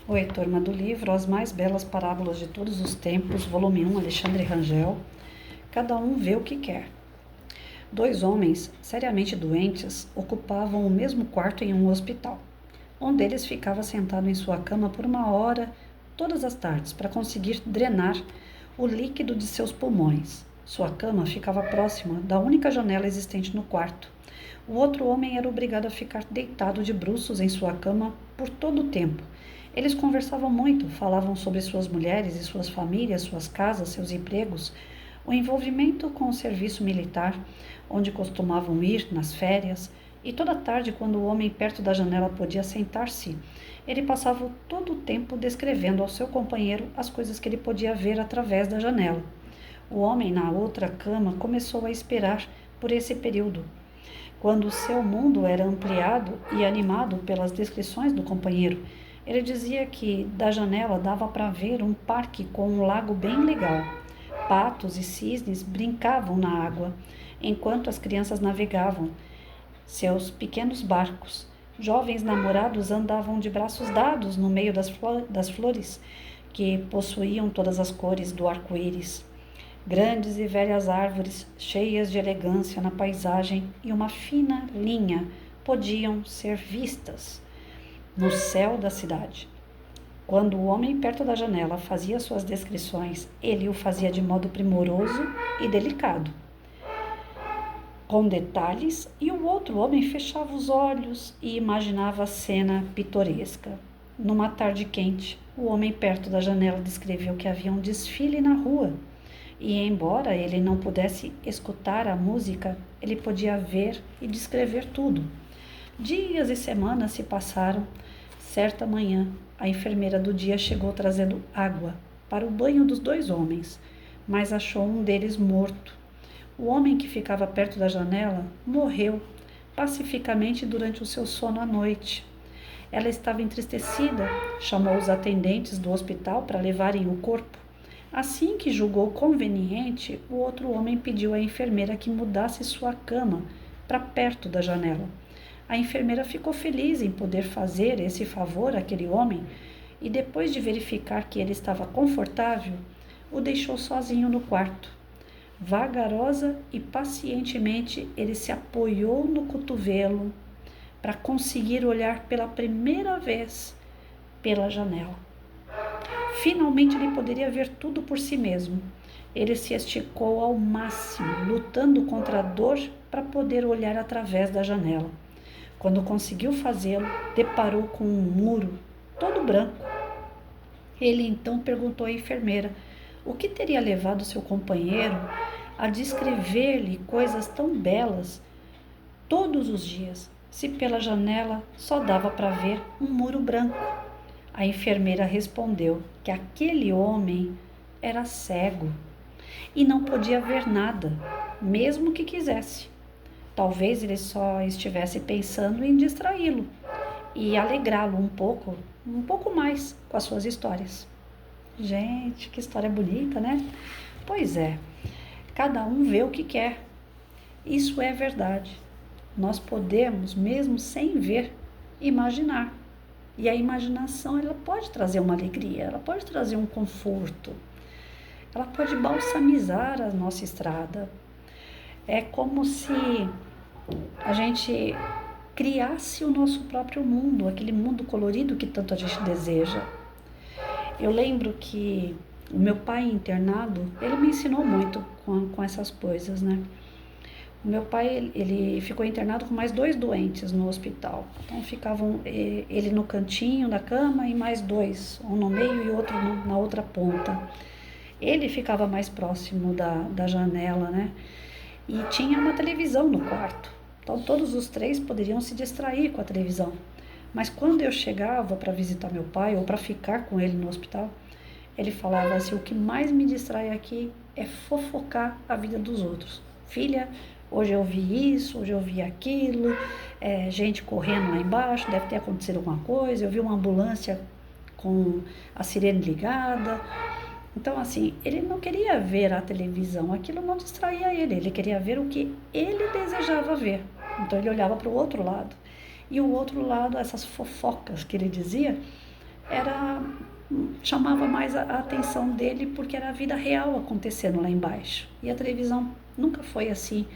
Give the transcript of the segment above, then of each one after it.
Oi, turma do livro As Mais Belas Parábolas de Todos os Tempos, volume 1, Alexandre Rangel. Cada um vê o que quer. Dois homens, seriamente doentes, ocupavam o mesmo quarto em um hospital. Um deles ficava sentado em sua cama por 1 hora todas as tardes para conseguir drenar o líquido de seus pulmões. Sua cama ficava próxima da única janela existente no quarto. O outro homem era obrigado a ficar deitado de bruços em sua cama por todo o tempo. Eles conversavam muito, falavam sobre suas mulheres e suas famílias, suas casas, seus empregos, o envolvimento com o serviço militar, onde costumavam ir nas férias, e toda tarde, quando o homem perto da janela podia sentar-se, ele passava todo o tempo descrevendo ao seu companheiro as coisas que ele podia ver através da janela. O homem na outra cama começou a esperar por esse período, quando seu mundo era ampliado e animado pelas descrições do companheiro. Ele dizia que da janela dava para ver um parque com um lago bem legal. Patos e cisnes brincavam na água, enquanto as crianças navegavam seus pequenos barcos. Jovens namorados andavam de braços dados no meio das flores, que possuíam todas as cores do arco-íris. Grandes e velhas árvores, cheias de elegância na paisagem e uma fina linha, podiam ser vistas no céu da cidade. Quando o homem perto da janela fazia suas descrições, ele o fazia de modo primoroso e delicado, com detalhes, e o outro homem fechava os olhos e imaginava a cena pitoresca. Numa tarde quente, o homem perto da janela descreveu que havia um desfile na rua, e embora ele não pudesse escutar a música, ele podia ver e descrever tudo. Dias e semanas se passaram. Certa manhã, a enfermeira do dia chegou trazendo água para o banho dos dois homens, mas achou um deles morto. O homem que ficava perto da janela morreu pacificamente durante o seu sono à noite. Ela estava entristecida, chamou os atendentes do hospital para levarem o corpo. Assim que julgou conveniente, o outro homem pediu à enfermeira que mudasse sua cama para perto da janela. A enfermeira ficou feliz em poder fazer esse favor àquele homem e, depois de verificar que ele estava confortável, o deixou sozinho no quarto. Vagarosa e pacientemente, ele se apoiou no cotovelo para conseguir olhar pela primeira vez pela janela. Finalmente ele poderia ver tudo por si mesmo. Ele se esticou ao máximo, lutando contra a dor para poder olhar através da janela. Quando conseguiu fazê-lo, deparou com um muro todo branco. Ele então perguntou à enfermeira o que teria levado seu companheiro a descrever-lhe coisas tão belas todos os dias, se pela janela só dava para ver um muro branco. A enfermeira respondeu que aquele homem era cego e não podia ver nada, mesmo que quisesse. Talvez ele só estivesse pensando em distraí-lo e alegrá-lo um pouco mais com as suas histórias. Gente, que história bonita, né? Pois é, cada um vê o que quer. Isso é verdade. Nós podemos, mesmo sem ver, imaginar. E a imaginação, ela pode trazer uma alegria, ela pode trazer um conforto, ela pode balsamizar a nossa estrada. É como se a gente criasse o nosso próprio mundo, aquele mundo colorido que tanto a gente deseja. Eu lembro que o meu pai internado, ele me ensinou muito com essas coisas, né? O meu pai, ele ficou internado com mais 2 doentes no hospital. Então ficavam ele no cantinho da cama e mais 2, um no meio e outro na outra ponta. Ele ficava mais próximo da janela, né? E tinha uma televisão no quarto. Então todos os 3 poderiam se distrair com a televisão. Mas quando eu chegava para visitar meu pai ou para ficar com ele no hospital, ele falava assim: o que mais me distrai aqui é fofocar a vida dos outros. Filha, hoje eu vi isso, hoje eu vi aquilo, gente correndo lá embaixo, deve ter acontecido alguma coisa, eu vi uma ambulância com a sirene ligada. Então, assim, ele não queria ver a televisão, aquilo não distraía ele queria ver o que ele desejava ver. Então, ele olhava para o outro lado. E o outro lado, essas fofocas que ele dizia, era chamava mais a atenção dele porque era a vida real acontecendo lá embaixo. E a televisão nunca foi assim,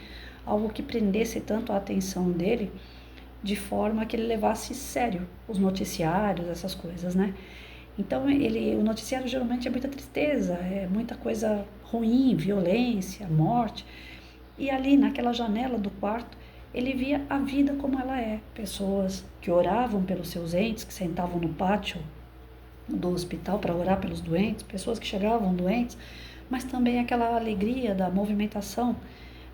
algo que prendesse tanto a atenção dele, de forma que ele levasse sério os noticiários, essas coisas, né? Então o noticiário geralmente é muita tristeza, é muita coisa ruim, violência, morte. E ali naquela janela do quarto, ele via a vida como ela é. Pessoas que oravam pelos seus entes, que sentavam no pátio do hospital para orar pelos doentes, pessoas que chegavam doentes, mas também aquela alegria da movimentação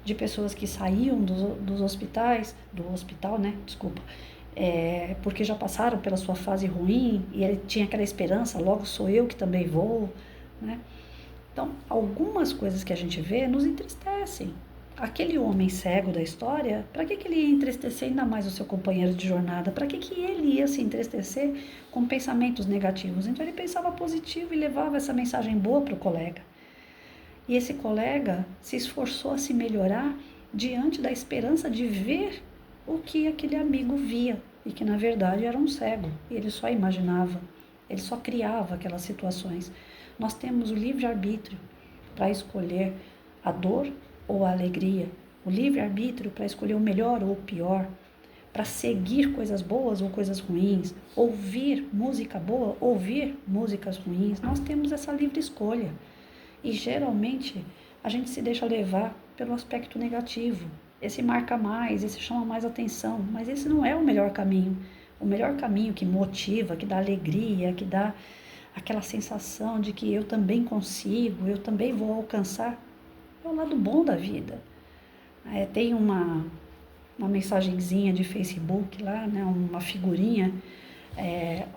de pessoas que saíam dos hospitais, do hospital, né? Desculpa. Porque já passaram pela sua fase ruim e ele tinha aquela esperança, logo sou eu que também vou, né? Então, algumas coisas que a gente vê nos entristecem. Aquele homem cego da história, para que ele ia entristecer ainda mais o seu companheiro de jornada? Para que ele ia se entristecer com pensamentos negativos? Então, ele pensava positivo e levava essa mensagem boa para o colega. E esse colega se esforçou a se melhorar diante da esperança de ver o que aquele amigo via, e que na verdade era um cego, e ele só imaginava, ele só criava aquelas situações. Nós temos o livre-arbítrio para escolher a dor ou a alegria, o livre-arbítrio para escolher o melhor ou o pior, para seguir coisas boas ou coisas ruins, ouvir música boa, ouvir músicas ruins. Nós temos essa livre escolha. E geralmente a gente se deixa levar pelo aspecto negativo. Esse marca mais, esse chama mais atenção, mas esse não é o melhor caminho. O melhor caminho que motiva, que dá alegria, que dá aquela sensação de que eu também consigo, eu também vou alcançar, é o lado bom da vida. Tem uma mensagenzinha de Facebook lá, né, uma figurinha,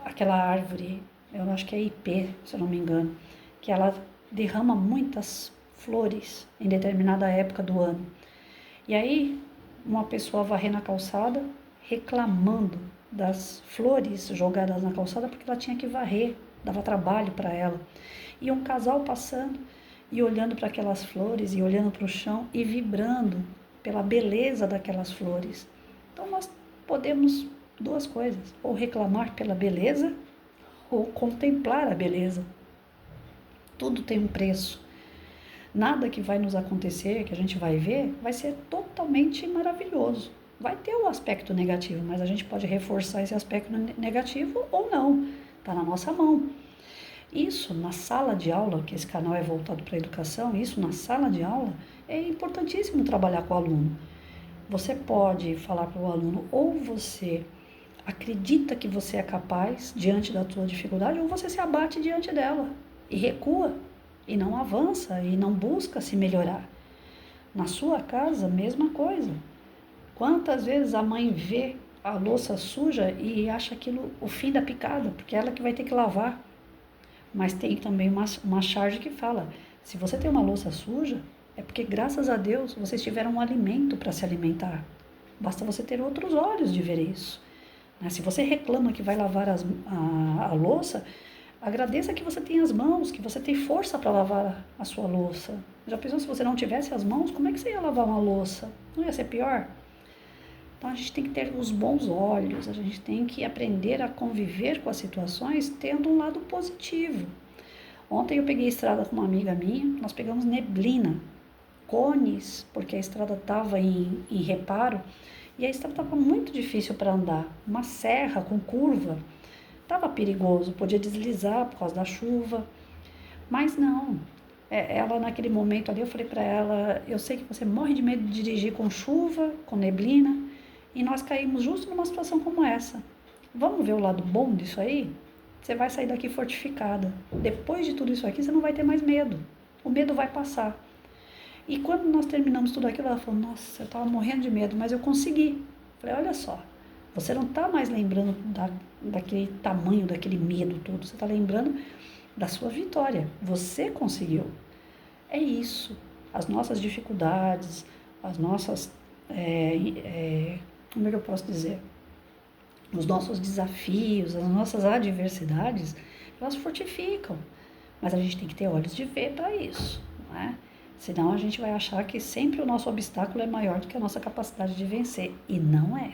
aquela árvore, eu acho que é IP, se eu não me engano, que ela derrama muitas flores em determinada época do ano. E aí, uma pessoa varrendo a calçada, reclamando das flores jogadas na calçada, porque ela tinha que varrer, dava trabalho para ela. E um casal passando e olhando para aquelas flores, e olhando para o chão, e vibrando pela beleza daquelas flores. Então, nós podemos duas coisas, ou reclamar pela beleza, ou contemplar a beleza. Tudo tem um preço. Nada que vai nos acontecer, que a gente vai ver, vai ser totalmente maravilhoso. Vai ter o aspecto negativo, mas a gente pode reforçar esse aspecto negativo ou não. Está na nossa mão. Isso na sala de aula, que esse canal é voltado para a educação, isso na sala de aula é importantíssimo trabalhar com o aluno. Você pode falar para o aluno, ou você acredita que você é capaz diante da sua dificuldade, ou você se abate diante dela e recua, e não avança, e não busca se melhorar. Na sua casa, mesma coisa. Quantas vezes a mãe vê a louça suja e acha aquilo o fim da picada, porque é ela que vai ter que lavar. Mas tem também uma charge que fala, se você tem uma louça suja, é porque graças a Deus vocês tiveram um alimento para se alimentar. Basta você ter outros olhos de ver isso. Se você reclama que vai lavar a louça, agradeça que você tem as mãos, que você tem força para lavar a sua louça. Já pensou se você não tivesse as mãos, como é que você ia lavar uma louça? Não ia ser pior? Então a gente tem que ter os bons olhos, a gente tem que aprender a conviver com as situações tendo um lado positivo. Ontem eu peguei a estrada com uma amiga minha, nós pegamos neblina, cones, porque a estrada estava em reparo e a estrada estava muito difícil para andar, uma serra com curva. Estava perigoso, podia deslizar por causa da chuva, mas não. Ela naquele momento ali, eu falei para ela, eu sei que você morre de medo de dirigir com chuva, com neblina, e nós caímos justo numa situação como essa. Vamos ver o lado bom disso aí? Você vai sair daqui fortificada. Depois de tudo isso aqui, você não vai ter mais medo. O medo vai passar. E quando nós terminamos tudo aquilo, ela falou, nossa, eu estava morrendo de medo, mas eu consegui. Eu falei, olha só, você não está mais lembrando daquele tamanho, daquele medo todo. Você está lembrando da sua vitória. Você conseguiu. É isso. As nossas dificuldades, as nossas... como é que eu posso dizer? Os nossos desafios, as nossas adversidades, elas fortificam. Mas a gente tem que ter olhos de ver para isso, não é? Senão a gente vai achar que sempre o nosso obstáculo é maior do que a nossa capacidade de vencer. E não é.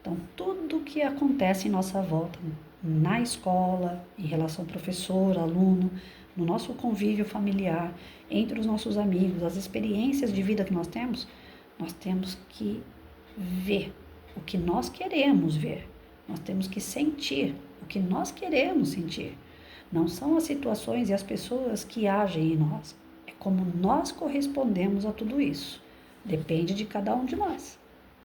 Então, tudo que acontece em nossa volta, na escola, em relação professor, aluno, no nosso convívio familiar, entre os nossos amigos, as experiências de vida que nós temos que ver o que nós queremos ver. Nós temos que sentir o que nós queremos sentir. Não são as situações e as pessoas que agem em nós. É como nós correspondemos a tudo isso. Depende de cada um de nós.